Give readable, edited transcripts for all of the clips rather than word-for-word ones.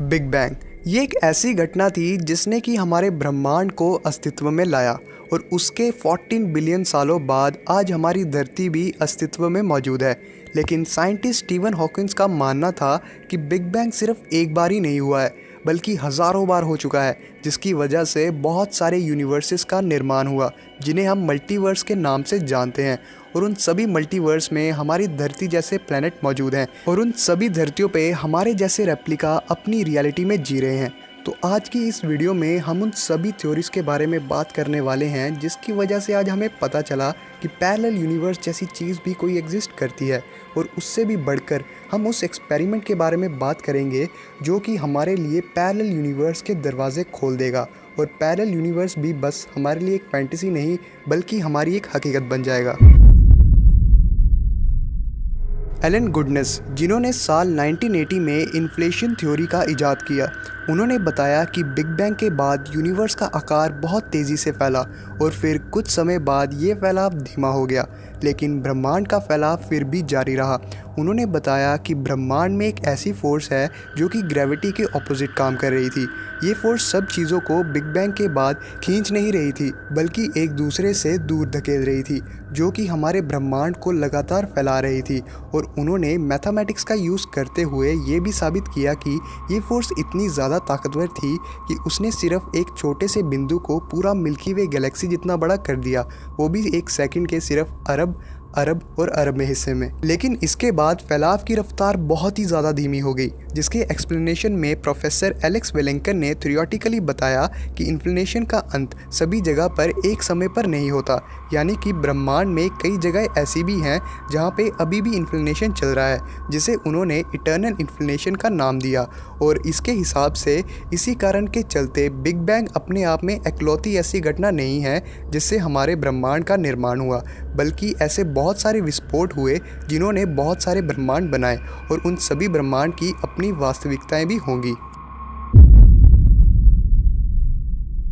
Big bang ये एक ऐसी घटना थी जिसने कि हमारे ब्रह्मांड को अस्तित्व में लाया और उसके 14 बिलियन सालों बाद आज हमारी धरती भी अस्तित्व में मौजूद है। लेकिन साइंटिस्ट स्टीवन हॉकिंस का मानना था कि बिग बैंग सिर्फ एक बार ही नहीं हुआ है बल्कि हज़ारों बार हो चुका है, जिसकी वजह से बहुत सारे यूनिवर्सेस का निर्माण हुआ जिन्हें हम मल्टीवर्स के नाम से जानते हैं। और उन सभी मल्टीवर्स में हमारी धरती जैसे प्लैनेट मौजूद हैं और उन सभी धरतियों पे हमारे जैसे रेप्लिका अपनी रियलिटी में जी रहे हैं। तो आज की इस वीडियो में हम उन सभी थ्योरीज के बारे में बात करने वाले हैं जिसकी वजह से आज हमें पता चला कि पैरेलल यूनिवर्स जैसी चीज़ भी कोई एग्जिस्ट करती है। और उससे भी बढ़कर हम उस एक्सपेरिमेंट के बारे में बात करेंगे जो कि हमारे लिए पैरेलल यूनिवर्स के दरवाजे खोल देगा और पैरेलल यूनिवर्स भी बस हमारे लिए एक फैंटेसी नहीं बल्कि हमारी एक हकीकत बन जाएगा। एलन गुडनेस, जिन्होंने साल 1980 में इन्फ्लेशन थ्योरी का इजाद किया, उन्होंने बताया कि बिग बैंग के बाद यूनिवर्स का आकार बहुत तेज़ी से फैला और फिर कुछ समय बाद ये फैलाव धीमा हो गया, लेकिन ब्रह्मांड का फैलाव फिर भी जारी रहा। उन्होंने बताया कि ब्रह्मांड में एक ऐसी फोर्स है जो कि ग्रेविटी के ऑपोजिट काम कर रही थी। ये फोर्स सब चीज़ों को बिग बैंग के बाद खींच नहीं रही थी बल्कि एक दूसरे से दूर धकेल रही थी, जो कि हमारे ब्रह्मांड को लगातार फैला रही थी। और उन्होंने मैथमेटिक्स का यूज़ करते हुए ये भी साबित किया कि ये फोर्स इतनी ज़्यादा ताकतवर थी कि उसने सिर्फ एक छोटे से बिंदु को पूरा मिल्की वे गैलेक्सी जितना बड़ा कर दिया, वो भी एक सेकंड के सिर्फ अरब और अरब में हिस्से में। लेकिन इसके बाद फैलाव की रफ्तार बहुत ही ज़्यादा धीमी हो गई, जिसके एक्सप्लेनेशन में प्रोफेसर एलेक्स वेलेंकर ने थ्योरेटिकली बताया कि इन्फ्लेशन का अंत सभी जगह पर एक समय पर नहीं होता, यानी कि ब्रह्मांड में कई जगह ऐसी भी हैं जहाँ पे अभी भी इन्फ्लेशन चल रहा है, जिसे उन्होंने इटर्नल इन्फ्लेशन का नाम दिया। और इसके हिसाब से इसी कारण के चलते बिग बैंग अपने आप में इकलौती ऐसी घटना नहीं है जिससे हमारे ब्रह्मांड का निर्माण हुआ, बल्कि ऐसे बहुत सारे विस्फोट हुए जिन्होंने बहुत सारे ब्रह्मांड बनाए और उन सभी ब्रह्मांड की अपनी वास्तविकताएं भी होंगी।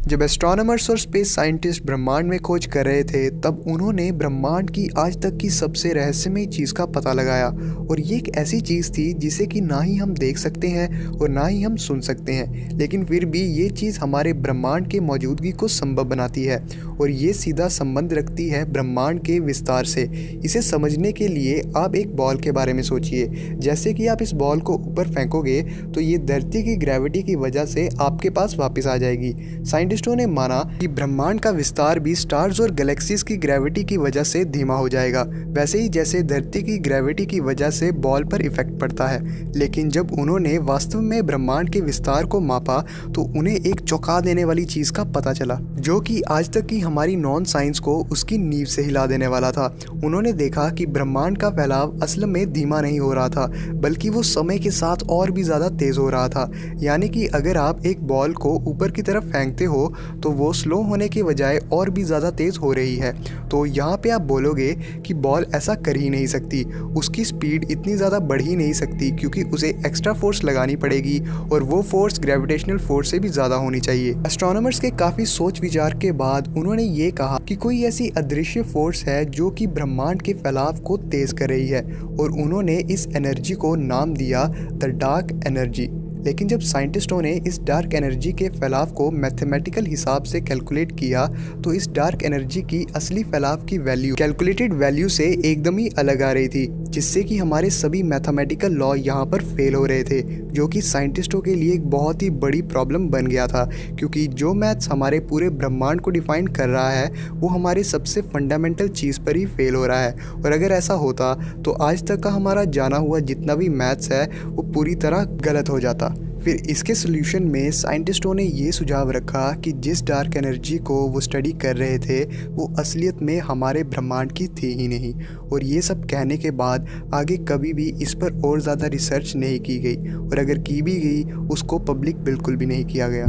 जब एस्ट्रोनॉमर्स और स्पेस साइंटिस्ट ब्रह्मांड में खोज कर रहे थे तब उन्होंने ब्रह्मांड की आज तक की सबसे रहस्यमयी चीज़ का पता लगाया। और ये एक ऐसी चीज़ थी जिसे कि ना ही हम देख सकते हैं और ना ही हम सुन सकते हैं, लेकिन फिर भी ये चीज़ हमारे ब्रह्मांड के मौजूदगी को संभव बनाती है और ये सीधा संबंध रखती है ब्रह्मांड के विस्तार से। इसे समझने के लिए आप एक बॉल के बारे में सोचिए। जैसे कि आप इस बॉल को ऊपर फेंकोगे तो ये धरती की ग्रेविटी की वजह से आपके पास वापस आ जाएगी। साइंटिस्टों ने माना कि ब्रह्मांड का विस्तार भी स्टार्स और गैलेक्सीज की ग्रेविटी की वजह से धीमा हो जाएगा, वैसे ही जैसे धरती की ग्रेविटी की वजह से बॉल पर इफेक्ट पड़ता है। लेकिन जब उन्होंने वास्तव में ब्रह्मांड के विस्तार को मापा तो उन्हें एक चौंका देने वाली चीज़ का पता चला, जो कि आज तक की हमारी नॉन साइंस को उसकी नींव से हिला देने वाला था। उन्होंने देखा कि ब्रह्मांड का फैलाव असल में धीमा नहीं हो रहा था बल्कि वो समय के साथ और भी ज़्यादा तेज़ हो रहा था। यानी कि अगर आप एक बॉल को ऊपर की तरफ फेंकते हो तो वो स्लो होने के बजाय और भी ज़्यादा तेज़ हो रही है। तो यहाँ पे आप बोलोगे कि बॉल ऐसा कर ही नहीं सकती, उसकी स्पीड इतनी ज़्यादा बढ़ ही नहीं सकती क्योंकि उसे एक्स्ट्रा फोर्स लगानी पड़ेगी और वो फोर्स ग्रेविटेशनल फोर्स से भी ज़्यादा होनी चाहिए। एस्ट्रोनॉमर्स के काफ़ी सोच विचार के बाद उन्होंने ये कहा कि कोई ऐसी अदृश्य फोर्स है जो कि ब्रह्मांड के फैलाव को तेज़ कर रही है और उन्होंने इस एनर्जी को नाम दिया द डार्क एनर्जी। लेकिन जब साइंटिस्टों ने इस डार्क एनर्जी के फैलाव को मैथमेटिकल हिसाब से कैलकुलेट किया तो इस डार्क एनर्जी की असली फैलाव की वैल्यू कैलकुलेटेड वैल्यू से एकदम ही अलग आ रही थी, जिससे कि हमारे सभी मैथमेटिकल लॉ यहाँ पर फेल हो रहे थे, जो कि साइंटिस्टों के लिए एक बहुत ही बड़ी प्रॉब्लम बन गया था। क्योंकि जो मैथ्स हमारे पूरे ब्रह्मांड को डिफाइन कर रहा है वो हमारे सबसे फंडामेंटल चीज़ पर ही फेल हो रहा है। और अगर ऐसा होता तो आज तक का हमारा जाना हुआ जितना भी मैथ्स है वो पूरी तरह गलत हो जाता। फिर इसके सोल्यूशन में साइंटिस्टों ने ये सुझाव रखा कि जिस डार्क एनर्जी को वो स्टडी कर रहे थे वो असलियत में हमारे ब्रह्मांड की थी ही नहीं। और ये सब कहने के बाद आगे कभी भी इस पर और ज़्यादा रिसर्च नहीं की गई और अगर की भी गई उसको पब्लिक बिल्कुल भी नहीं किया गया।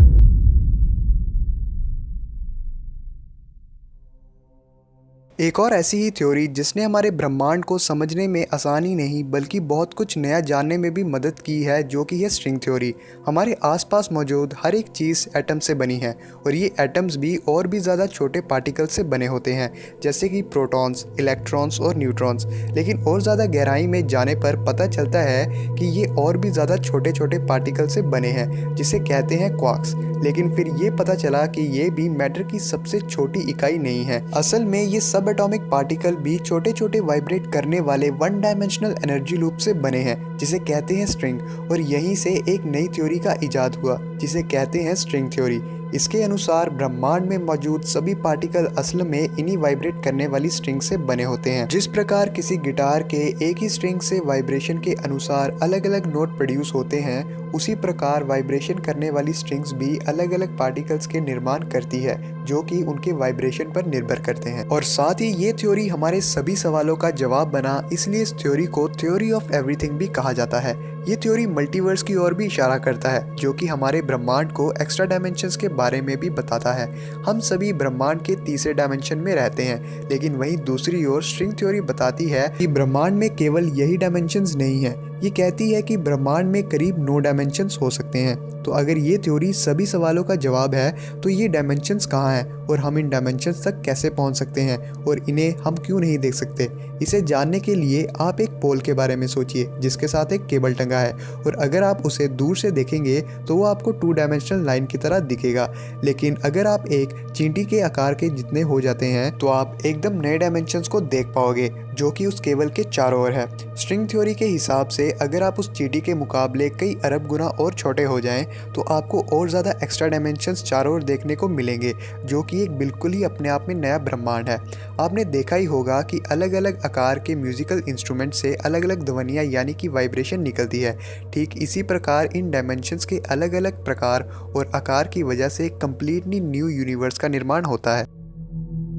एक और ऐसी ही थ्योरी जिसने हमारे ब्रह्मांड को समझने में आसानी नहीं बल्कि बहुत कुछ नया जानने में भी मदद की है, जो कि है स्ट्रिंग थ्योरी। हमारे आसपास मौजूद हर एक चीज़ एटम से बनी है और ये एटम्स भी और भी ज़्यादा छोटे पार्टिकल से बने होते हैं, जैसे कि प्रोटॉन्स, इलेक्ट्रॉन्स और न्यूट्रॉन्स। लेकिन और ज़्यादा गहराई में जाने पर पता चलता है कि ये और भी ज़्यादा छोटे छोटे पार्टिकल से बने हैं, जिसे कहते हैं क्वार्क्स। लेकिन फिर ये पता चला कि ये भी मैटर की सबसे छोटी इकाई नहीं है। असल में ये सब एटॉमिक पार्टिकल भी छोटे छोटे वाइब्रेट करने वाले वन डायमेंशनल एनर्जी लूप से बने हैं, जिसे कहते हैं स्ट्रिंग। और यहीं से एक नई थ्योरी का इजाद हुआ, जिसे कहते हैं स्ट्रिंग थ्योरी। इसके अनुसार ब्रह्मांड में मौजूद सभी पार्टिकल असल में इन्हीं वाइब्रेट करने वाली स्ट्रिंग से बने होते हैं। जिस प्रकार किसी गिटार के एक ही स्ट्रिंग से वाइब्रेशन के अनुसार अलग अलग नोट प्रोड्यूस होते हैं, उसी प्रकार वाइब्रेशन करने वाली स्ट्रिंग्स भी अलग अलग पार्टिकल्स के निर्माण करती है, जो कि उनके वाइब्रेशन पर निर्भर करते हैं। और साथ ही ये थ्योरी हमारे सभी सवालों का जवाब बना, इसलिए इस थ्योरी को थ्योरी ऑफ एवरीथिंग भी कहा जाता है। ये थ्योरी मल्टीवर्स की ओर भी इशारा करता है, जो कि हमारे ब्रह्मांड को एक्स्ट्रा डायमेंशंस के बारे में भी बताता है। हम सभी ब्रह्मांड के तीसरे डायमेंशन में रहते हैं, लेकिन वहीं दूसरी ओर स्ट्रिंग थ्योरी बताती है कि ब्रह्मांड में केवल यही डायमेंशंस नहीं है। ये कहती है कि ब्रह्मांड में करीब 9 डायमेंशंस हो सकते हैं। तो अगर ये थ्योरी सभी सवालों का जवाब है, तो ये डायमेंशंस कहाँ हैं और हम इन डायमेंशंस तक कैसे पहुँच सकते हैं और इन्हें हम क्यों नहीं देख सकते? इसे जानने के लिए आप एक पोल के बारे में सोचिए, जिसके साथ एक केबल टंगा है, और अगर आप उसे दूर से देखेंगे तो वो आपको 2 डायमेंशनल लाइन की तरह दिखेगा। लेकिन अगर आप एक चींटी के आकार के जितने हो जाते हैं, तो आप एकदम नए डायमेंशंस को देख पाओगे, जो कि उस केबल के चारों ओर है। स्ट्रिंग थ्योरी के हिसाब से अगर आप उस चींटी के मुकाबले कई अरब गुना और छोटे हो जाएं, तो आपको और ज़्यादा एक्स्ट्रा डायमेंशंस चारों ओर देखने को मिलेंगे, जो कि एक बिल्कुल ही अपने आप में नया ब्रह्मांड है। आपने देखा ही होगा कि अलग अलग आकार के म्यूजिकल इंस्ट्रूमेंट से अलग अलग ध्वनियाँ यानी कि वाइब्रेशन निकलती है। ठीक इसी प्रकार इन डायमेंशंस के अलग अलग प्रकार और आकार की वजह से कंप्लीटली न्यू यूनिवर्स का निर्माण होता है।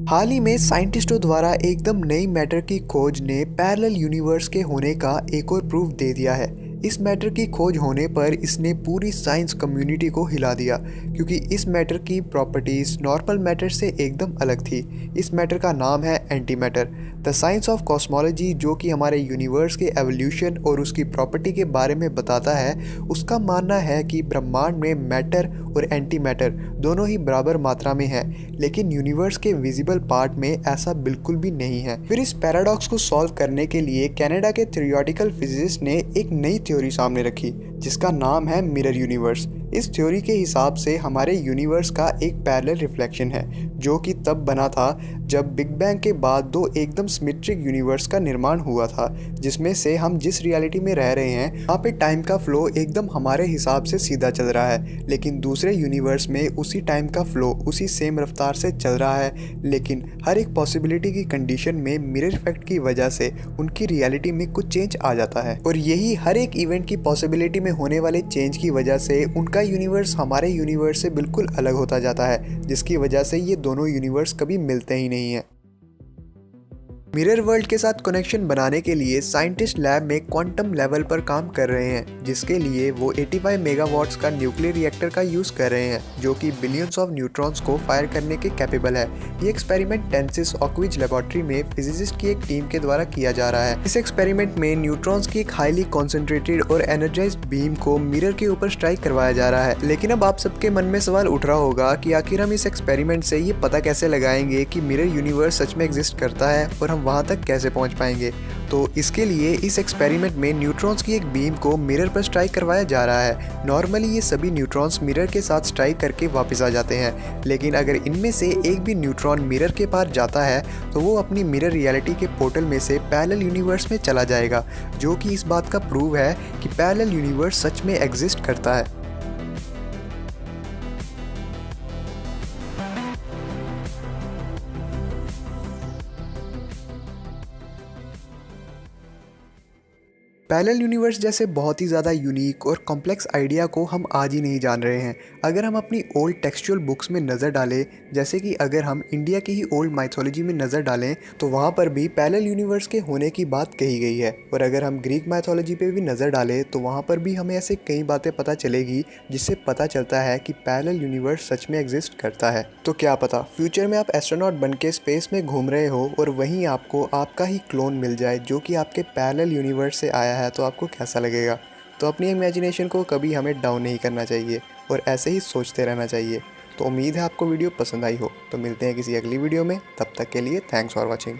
हाल ही में साइंटिस्टों द्वारा एकदम नई मैटर की खोज ने पैरेलल यूनिवर्स के होने का एक और प्रूफ दे दिया है। इस मैटर की खोज होने पर इसने पूरी साइंस कम्युनिटी को हिला दिया, क्योंकि इस मैटर की प्रॉपर्टीज़ नॉर्मल मैटर से एकदम अलग थी। इस मैटर का नाम है anti matter. The science of cosmology, जो कि हमारे यूनिवर्स के एवोल्यूशन और उसकी प्रॉपर्टी के बारे में बताता है, उसका मानना है कि ब्रह्मांड में मैटर और एंटी मैटर दोनों ही बराबर मात्रा में है, लेकिन यूनिवर्स के विजिबल पार्ट में ऐसा बिल्कुल भी नहीं है। फिर इस पैराडॉक्स को सॉल्व करने के लिए कनाडा के थियोरेटिकल फिजिसिस्ट ने एक नई थ्योरी सामने रखी, जिसका नाम है मिरर यूनिवर्स। इस थ्योरी के हिसाब से हमारे यूनिवर्स का एक पैरेलल रिफ्लेक्शन है, जो कि तब बना था जब बिग बैंग के बाद 2 एकदम सिमेट्रिक यूनिवर्स का निर्माण हुआ था, जिसमें से हम जिस रियलिटी में रह रहे हैं, वहाँ पे टाइम का फ्लो एकदम हमारे हिसाब से सीधा चल रहा है, लेकिन दूसरे यूनिवर्स में उसी टाइम का फ्लो उसी सेम रफ्तार से चल रहा है। लेकिन हर एक पॉसिबिलिटी की कंडीशन में मिरर इफेक्ट की वजह से उनकी रियलिटी में कुछ चेंज आ जाता है, और यही हर एक इवेंट की पॉसिबिलिटी में होने वाले चेंज की वजह से उनका यूनिवर्स हमारे यूनिवर्स से बिल्कुल अलग होता जाता है, जिसकी वजह से ये दोनों यूनिवर्स कभी मिलते ही नहीं है। मिरर वर्ल्ड के साथ कनेक्शन बनाने के लिए साइंटिस्ट लैब में क्वांटम लेवल पर काम कर रहे हैं, जिसके लिए वो 85 मेगावाट्स का न्यूक्लियर रिएक्टर का यूज़ कर रहे हैं, जो कि बिलियंस ऑफ न्यूट्रॉन्स को फायर करने के कैपेबल है। ये एक्सपेरिमेंट टेंसिस ऑकविज लेबोरेटरी में फिजिसिस्ट की एक टीम के द्वारा किया जा रहा है। इस एक्सपेरिमेंट में न्यूट्रॉन्स की एक हाईली कॉन्सेंट्रेटेड और एनर्जाइज्ड बीम को मिरर के ऊपर स्ट्राइक करवाया जा रहा है। लेकिन अब आप सबके मन में सवाल उठ रहा होगा कि आखिर हम इस एक्सपेरिमेंट से ये पता कैसे लगाएंगे कि मिरर यूनिवर्स सच में एग्जिस्ट करता है और हम वहाँ तक कैसे पहुँच पाएंगे। तो इसके लिए इस एक्सपेरिमेंट में न्यूट्रॉन्स की एक बीम को मिरर पर स्ट्राइक करवाया जा रहा है। नॉर्मली ये सभी न्यूट्रॉन्स मिरर के साथ स्ट्राइक करके वापस आ जाते हैं, लेकिन अगर इनमें से एक भी न्यूट्रॉन मिरर के पार जाता है तो वो अपनी मिरर रियलिटी के पोर्टल में से पैरेलल यूनिवर्स में चला जाएगा, जो कि इस बात का प्रूव है कि पैरेलल यूनिवर्स सच में एग्जिस्ट करता है। पैरेलल यूनिवर्स जैसे बहुत ही ज़्यादा यूनिक और कॉम्प्लेक्स आइडिया को हम आज ही नहीं जान रहे हैं। अगर हम अपनी ओल्ड टेक्सचुअल बुक्स में नज़र डालें, जैसे कि अगर हम इंडिया की ही ओल्ड माइथोलॉजी में नज़र डालें, तो वहाँ पर भी पैरेलल यूनिवर्स के होने की बात कही गई है। और अगर हम ग्रीक माइथोलॉजी पे भी नज़र डालें तो वहाँ पर भी हमें ऐसे कई बातें पता चलेगी जिससे पता चलता है कि पैरेलल यूनिवर्स सच में एग्जिस्ट करता है। तो क्या पता फ्यूचर में आप एस्ट्रोनॉट बन के स्पेस में घूम रहे हो और वहीं आपको आपका ही क्लोन मिल जाए जो कि आपके पैरेलल यूनिवर्स से आया है, तो आपको कैसा लगेगा। तो अपनी इमेजिनेशन को कभी हमें डाउन नहीं करना चाहिए और ऐसे ही सोचते रहना चाहिए। तो उम्मीद है आपको वीडियो पसंद आई हो। तो मिलते हैं किसी अगली वीडियो में, तब तक के लिए थैंक्स फॉर वॉचिंग।